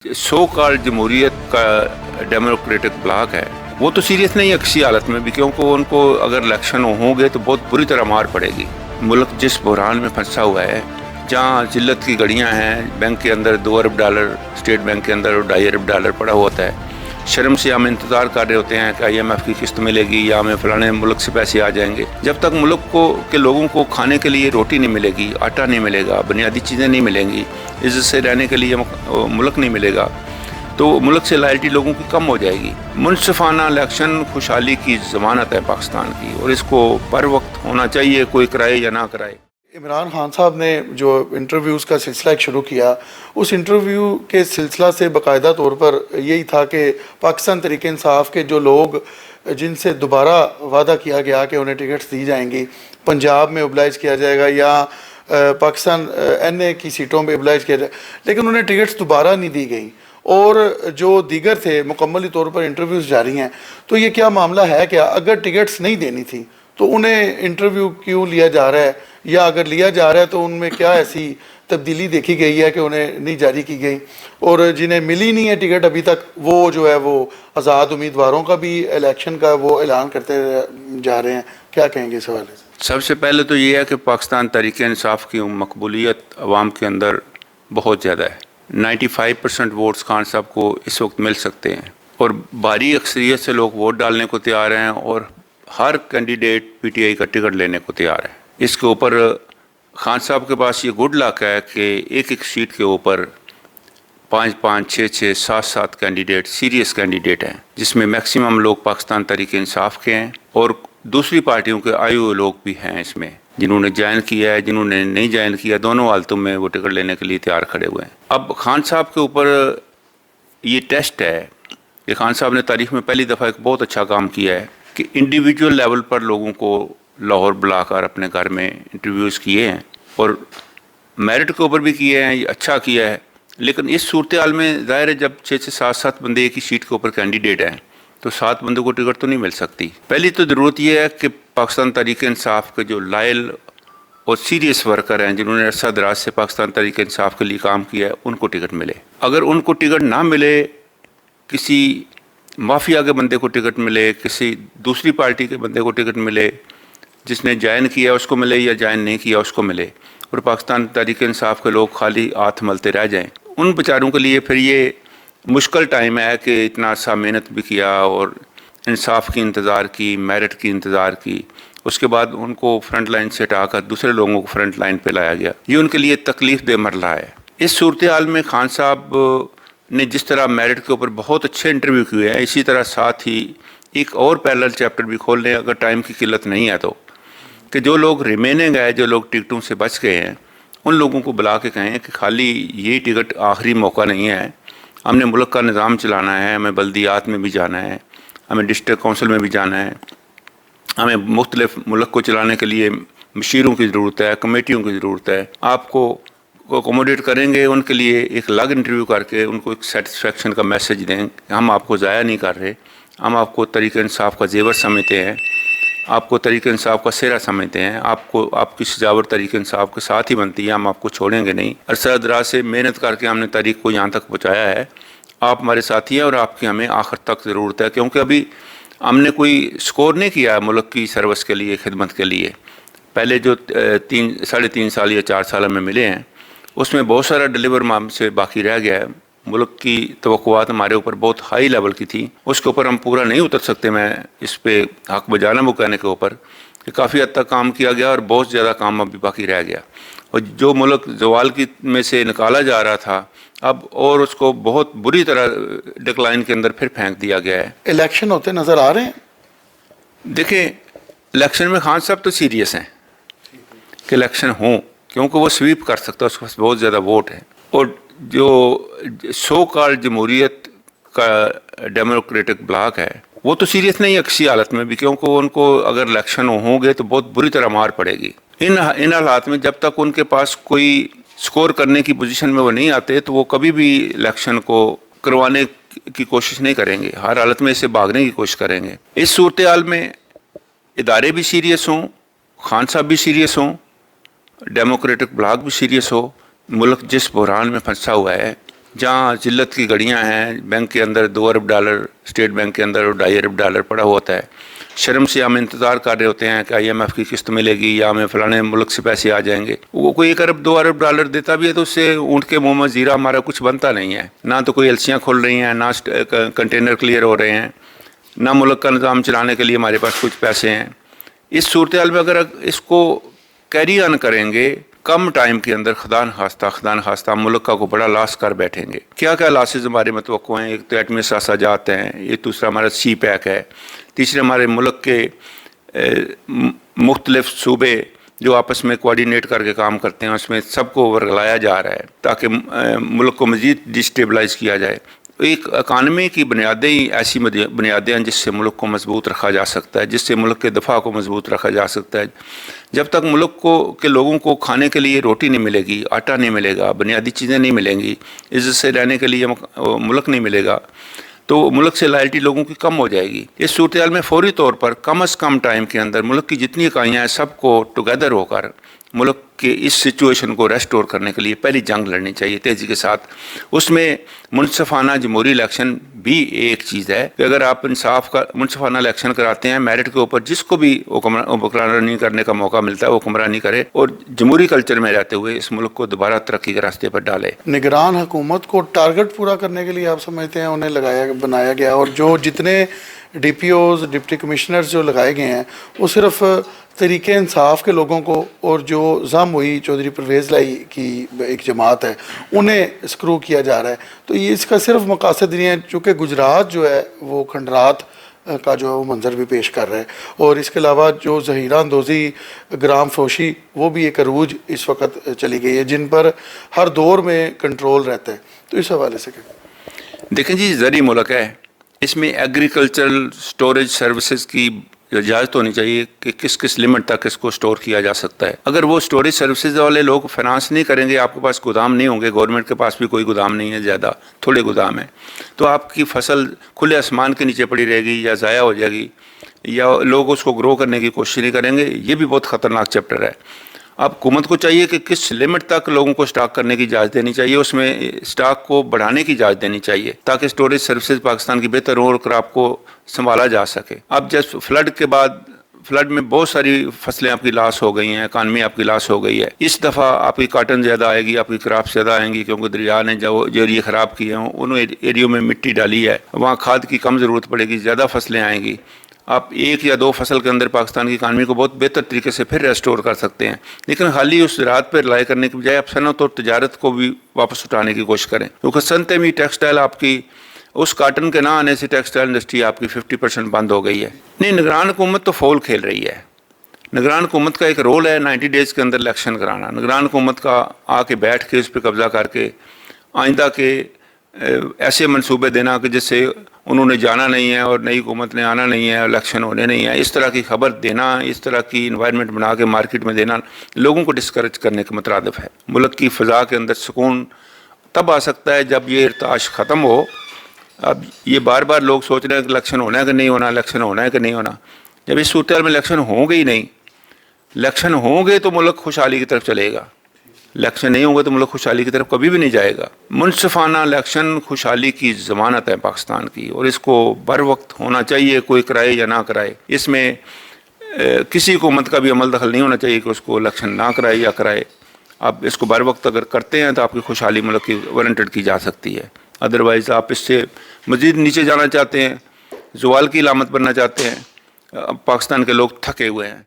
So called जमहूरियत का democratic block है, वो तो सीरियस नहीं है किसी हालत में भी, क्योंकि उनको अगर इलेक्शन होंगे तो बहुत बुरी तरह मार पड़ेगी। मुल्क जिस बहरान में फंसा हुआ है, जहाँ जिल्लत की घड़ियाँ हैं, बैंक के अंदर $2 अरब, स्टेट बैंक के अंदर $2.5 अरब पड़ा होता है, शर्म से हम इंतज़ार कर रहे होते हैं कि IMF की किस्त मिलेगी या हमें फलाने मुल्क से पैसे आ जाएंगे। जब तक मुल्क के लोगों को खाने के लिए रोटी नहीं मिलेगी, आटा नहीं मिलेगा, बुनियादी चीज़ें नहीं मिलेंगी, इज्जत से रहने के लिए मुल्क नहीं मिलेगा, तो मुल्क से लॉयल्टी लोगों की कम हो जाएगी। मुनसिफाना इलेक्शन खुशहाली की ज़मानत है पाकिस्तान की, और इसको बर वक्त होना चाहिए, कोई कराए या ना कराए। इमरान खान साहब ने जो इंटरव्यूज़ का सिलसिला शुरू किया, उस इंटरव्यू के सिलसिला से बाकायदा तौर पर यही था कि पाकिस्तान तहरीक इंसाफ के जो लोग जिनसे दोबारा वादा किया गया कि उन्हें टिकट्स दी जाएंगी, पंजाब में ओबलाइज किया जाएगा या पाकिस्तान NA की सीटों पर ओबलाइज किया जाए, लेकिन उन्हें टिकट्स दोबारा नहीं दी गई। और जो दीगर थे मुकम्मली तौर पर इंटरव्यूज़ जारी हैं, तो ये क्या मामला है? क्या अगर टिकट्स नहीं देनी थी तो उन्हें इंटरव्यू क्यों लिया जा रहा है, या अगर लिया जा रहा है तो उनमें क्या ऐसी तब्दीली देखी गई है कि उन्हें नहीं जारी की गई? और जिन्हें मिली नहीं है टिकट अभी तक, वो जो है वो आज़ाद उम्मीदवारों का भी इलेक्शन का वो ऐलान करते जा रहे हैं। क्या कहेंगे इस हवाले से? सबसे पहले तो ये है कि पाकिस्तान तहरीक इंसाफ की मकबूलियत अवाम के अंदर बहुत ज़्यादा है। 95% वोट्स खान साहब को इस वक्त मिल सकते हैं, और भारी अक्सरियत से लोग वोट डालने को तैयार हैं, और हर कैंडिडेट PTI का टिकट लेने को तैयार है। इसके ऊपर खान साहब के पास ये गुड लक है कि एक एक सीट के ऊपर 5-5, 6-6, 7-7 कैंडिडेट सीरियस कैंडिडेट हैं, जिसमें मैक्सिमम लोग पाकिस्तान तहरीक इंसाफ के हैं, और दूसरी पार्टियों के आए हुए लोग भी हैं इसमें, जिन्होंने ज्वाइन किया है, जिन्होंने नहीं ज्वाइन किया, दोनों हालतों में वो टिकट लेने के लिए तैयार खड़े हुए हैं। अब खान साहब के ऊपर ये टेस्ट है कि खान साहब ने तारीख में पहली दफ़ा एक बहुत अच्छा काम किया है कि इंडिविजुअल लेवल पर लोगों को लाहौर बुलाकर अपने घर में इंटरव्यूज़ किए हैं, और मेरिट के ऊपर भी किए हैं, ये अच्छा किया है। लेकिन इस सूरत हाल में ज़ाहिर है, जब 6 से 7 बंदे एक ही सीट के ऊपर कैंडिडेट हैं, तो 7 बंदों को टिकट तो नहीं मिल सकती। पहली तो ज़रूरत यह है कि पाकिस्तान तहरीक इंसाफ के जो लायल और सीरियस वर्कर हैं, जिन्होंने अरसा दराज से पाकिस्तान तहरीक इंसाफ के लिए काम किया है, उनको टिकट मिले। अगर उनको टिकट ना मिले, किसी माफिया के बंदे को टिकट मिले, किसी दूसरी पार्टी के बंदे को टिकट मिले, जिसने ज्वाइन किया उसको मिले या ज्वाइन नहीं किया उसको मिले, और पाकिस्तान तहरीक इंसाफ के लोग खाली हाथ मलते रह जाएं, उन बेचारों के लिए फिर ये मुश्किल टाइम है कि इतना सा मेहनत भी किया और इंसाफ की इंतज़ार की, मेरिट की इंतज़ार की, उसके बाद उनको फ्रंट लाइन से हटाकर दूसरे लोगों को फ्रंट लाइन पे लाया गया। ये उनके लिए तकलीफ़ दे मरला है। इस सूरत हाल में खान साहब ने जिस तरह मेरिट के ऊपर बहुत अच्छे इंटरव्यू किए हैं, इसी तरह साथ ही एक और पैरेलल चैप्टर भी खोल लें, अगर टाइम की किल्लत नहीं है तो, कि जो लोग रिमेनिंग है, जो लोग टिकटों से बच गए हैं, उन लोगों को बुला के कहें कि खाली ये टिकट आखिरी मौका नहीं है, हमने मुल्क का निज़ाम चलाना है, हमें बल्दियात में भी जाना है, हमें डिस्ट्रिक्ट काउंसिल में भी जाना है, हमें मुख्तलिफ मुल्क को चलाने के लिए मशीरों की ज़रूरत है, कमेटियों की ज़रूरत है। आपको अकोमोडेट करेंगे, उनके लिए एक अलग इंटरव्यू करके उनको एक सेटिस्फेक्शन का मैसेज दें कि हम आपको ज़ाया नहीं कर रहे, हम आपको तहरीक इंसाफ का जेवर समझते हैं, आपको तहरीक इंसाफ का सेहरा समझते हैं, आपको आपकी सजावट तहरीक इंसाफ के साथ ही बनती है, हम आपको छोड़ेंगे नहीं। अरसा दराज से मेहनत करके हमने तहरीक को यहाँ तक पहुँचाया है, आप हमारे साथी हैं और आपकी हमें आखिर तक ज़रूरत है, क्योंकि अभी हमने कोई स्कोर नहीं किया है मुल्क की सर्विस के लिए, खिदमत के लिए। पहले जो 3-3.5 साल या 4 साल में मिले हैं, उसमें बहुत सारा डिलीवर हमसे बाकी रह गया है। मुल्क की तवक्कुआत हमारे ऊपर बहुत हाई लेवल की थी, उसके ऊपर हम पूरा नहीं उतर सकते। मैं इस पे हक बजाना वो कहने के ऊपर कि काफ़ी हद तक काम किया गया और बहुत ज़्यादा काम अभी बाकी रह गया, और जो मुल्क जवाल की में से निकाला जा रहा था, अब और उसको बहुत बुरी तरह डिक्लाइन के अंदर फिर फेंक दिया गया है। इलेक्शन होते नज़र आ रहे हैं? देखिए, इलेक्शन में खान साहब तो सीरियस हैं कि इलेक्शन हों, क्योंकि वो स्वीप कर सकता है, उसके पास बहुत ज़्यादा वोट है। और जो सो कॉल्ड जमहूरियत का डेमोक्रेटिक ब्लॉक है, वो तो सीरियस नहीं है किसी हालत में भी, क्योंकि उनको अगर इलेक्शन होंगे तो बहुत बुरी तरह मार पड़ेगी। इन हालात में जब तक उनके पास कोई स्कोर करने की पोजीशन में वो नहीं आते, तो वो कभी भी इलेक्शन को करवाने की कोशिश नहीं करेंगे, हर हालत में इससे भागने की कोशिश करेंगे। इस सूरत हाल में इदारे भी सीरियस हों, खान साहब भी सीरियस हों, डेमोक्रेटिक ब्लॉक भी सीरियस हो, मुल्क जिस बहरान में फंसा हुआ है, جہاں ذلت کی گھڑیاں ہیں، بینک کے اندر $2 ارب، اسٹیٹ بینک کے اندر $2.5 ارب پڑا ہوتا ہے، شرم سے ہم انتظار کر رہے ہوتے ہیں کہ IMF کی قسط ملے گی یا ہمیں فلانے ملک سے پیسے آ جائیں گے. وہ کوئی 1 ارب $2 ارب دیتا بھی ہے تو اس سے اونٹ کے منہ میں زیرہ ہمارا کچھ بنتا نہیں ہے. نہ تو کوئی ایلسیاں کھل رہی ہیں، نہ کنٹینر کلیئر ہو رہے ہیں، نہ ملک کا نظام چلانے کے لیے ہمارے پاس کچھ پیسے ہیں. اس صورتحال میں اگر اس کو کیری آن کریں گے کم ٹائم کے اندر، خدا نخواستہ ملک کا کو بڑا لاس کر بیٹھیں گے. کیا لاسز ہمارے متوقع ہیں؟ ایک تو ایٹمی اثاثات ہیں، یہ دوسرا ہمارا سی پیک ہے، تیسرے ہمارے ملک کے مختلف صوبے جو آپس میں کوآرڈینیٹ کر کے کام کرتے ہیں، اس میں سب کو ورگلایا جا رہا ہے تاکہ ملک کو مزید ڈسٹیبلائز کیا جائے. ایک اکانومی کی بنیادیں ہی ایسی بنیادیں ہیں جس سے ملک کو مضبوط رکھا جا سکتا ہے، جس سے ملک کے دفاع کو مضبوط رکھا جا سکتا ہے. جب تک ملک کے لوگوں کو کھانے کے لیے روٹی نہیں ملے گی، آٹا نہیں ملے گا، بنیادی چیزیں نہیں ملیں گی، عزت سے رہنے کے لیے ملک نہیں ملے گا، تو ملک سے لائلٹی لوگوں کی کم ہو جائے گی. اس صورتحال میں فوری طور پر کم از کم ٹائم کے اندر ملک کی جتنی اکائیاں ہیں سب کو ٹوگیدر ہو کر ملک کے اس سچویشن کو ریسٹور کرنے کے لیے پہلی جنگ لڑنی چاہیے تیزی کے ساتھ. اس میں منصفانہ جمہوری الیکشن بھی ایک چیز ہے کہ اگر آپ منصفانہ الیکشن کراتے ہیں میرٹ کے اوپر، جس کو بھی حکمرانی کرنے کا موقع ملتا ہے وہ حکمرانی کرے اور جمہوری کلچر میں رہتے ہوئے اس ملک کو دوبارہ ترقی کے راستے پر ڈالے. نگران حکومت کو ٹارگٹ پورا کرنے کے لیے آپ سمجھتے ہیں انہیں بنایا گیا، اور جو جتنے D P Os, deputy commissioners جو لگائے گئے ہیں وہ صرف تحریک انصاف کے لوگوں کو اور جو ضم ہوئی چودھری پرویز لائی کی ایک جماعت ہے انہیں اسکرو کیا جا رہا ہے؟ تو یہ اس کا صرف مقاصد نہیں ہے، چونکہ گجرات جو ہے وہ کھنڈرات کا جو وہ منظر بھی پیش کر رہا ہے، اور اس کے علاوہ جو ذخیرہ اندوزی، گرام فروشی، وہ بھی ایک عروج اس وقت چلی گئی ہے جن پر ہر دور میں کنٹرول رہتا ہے. تو اس حوالے سے دیکھیں جی، زرعی ملک ہے، اس میں ایگریکلچرل سٹوریج سروسز کی اجازت ہونی چاہیے کہ کس لمٹ تک اس کو سٹور کیا جا سکتا ہے. اگر وہ سٹوریج سروسز والے لوگ فائنانس نہیں کریں گے، آپ کے پاس گودام نہیں ہوں گے، گورنمنٹ کے پاس بھی کوئی گودام نہیں ہے، زیادہ تھوڑے گودام ہیں، تو آپ کی فصل کھلے آسمان کے نیچے پڑی رہے گی یا ضائع ہو جائے گی، یا لوگ اس کو گرو کرنے کی کوشش نہیں کریں گے. یہ بھی بہت خطرناک چیپٹر ہے. اب حکومت کو چاہیے کہ کس لمٹ تک لوگوں کو سٹاک کرنے کی اجازت دینی چاہیے، اس میں سٹاک کو بڑھانے کی اجازت دینی چاہیے تاکہ سٹوریج سروسز پاکستان کی بہتر ہو اور کراپ کو سنبھالا جا سکے. اب جس فلڈ کے بعد، فلڈ میں بہت ساری فصلیں آپ کی لاس ہو گئی ہیں، اکانومی آپ کی لاس ہو گئی ہے. اس دفعہ آپ کی کاٹن زیادہ آئے گی، آپ کی کراپ زیادہ آئیں گی، کیونکہ دریا نے جو ایریا خراب کیے ہیں انہوں ایریوں میں مٹی ڈالی ہے، وہاں کھاد کی کم ضرورت پڑے گی، زیادہ فصلیں آئیں گی. آپ 1 یا 2 فصل کے اندر پاکستان کی اکانومی کو بہت بہتر طریقے سے پھر ریسٹور کر سکتے ہیں. لیکن خالی اس زراعت پہ رلائی کرنے کی بجائے آپ صنعت اور تجارت کو بھی واپس اٹھانے کی کوشش کریں، کیونکہ صنعتیں بھی ٹیکسٹائل آپ کی اس کاٹن کے نہ آنے سے ٹیکسٹائل انڈسٹری آپ کی 50% بند ہو گئی ہے. نہیں، نگران حکومت تو فول کھیل رہی ہے. نگران حکومت کا ایک رول ہے 90 ڈیز کے اندر الیکشن کرانا. نگران حکومت کا آ کے بیٹھ کے اس پہ قبضہ کر کے آئندہ کے ایسے منصوبے دینا کہ جس سے انہوں نے جانا نہیں ہے اور نئی حکومت نے آنا نہیں ہے، الیکشن ہونے نہیں ہے، اس طرح کی خبر دینا، اس طرح کی انوائرمنٹ بنا کے مارکیٹ میں دینا لوگوں کو ڈسکریج کرنے کے مترادف ہے. ملک کی فضا کے اندر سکون تب آ سکتا ہے جب یہ ارتعاش ختم ہو. اب یہ بار بار لوگ سوچ رہے ہیں کہ الیکشن ہونا ہے کہ نہیں ہونا، الیکشن ہونا ہے کہ نہیں ہونا. جب اس صورتحال میں الیکشن ہوں گے ہی نہیں، الیکشن ہوں گے تو ملک خوشحالی کی طرف چلے گا، الیکشن نہیں ہوں گے تو ملک خوشحالی کی طرف کبھی بھی نہیں جائے گا. منصفانہ الیکشن خوشحالی کی ضمانت ہے پاکستان کی، اور اس کو بر وقت ہونا چاہیے، کوئی کرائے یا نہ کرائے. اس میں کسی حکومت کا بھی عمل دخل نہیں ہونا چاہیے کہ اس کو الیکشن نہ کرائے یا کرائے. آپ اس کو بر وقت اگر کرتے ہیں تو آپ کی خوشحالی ملک کی وارنٹڈ کی جا سکتی ہے. ادروائز آپ اس سے مزید نیچے جانا چاہتے ہیں، زوال کی علامت بننا چاہتے ہیں. پاکستان کے لوگ تھکے ہوئے ہیں.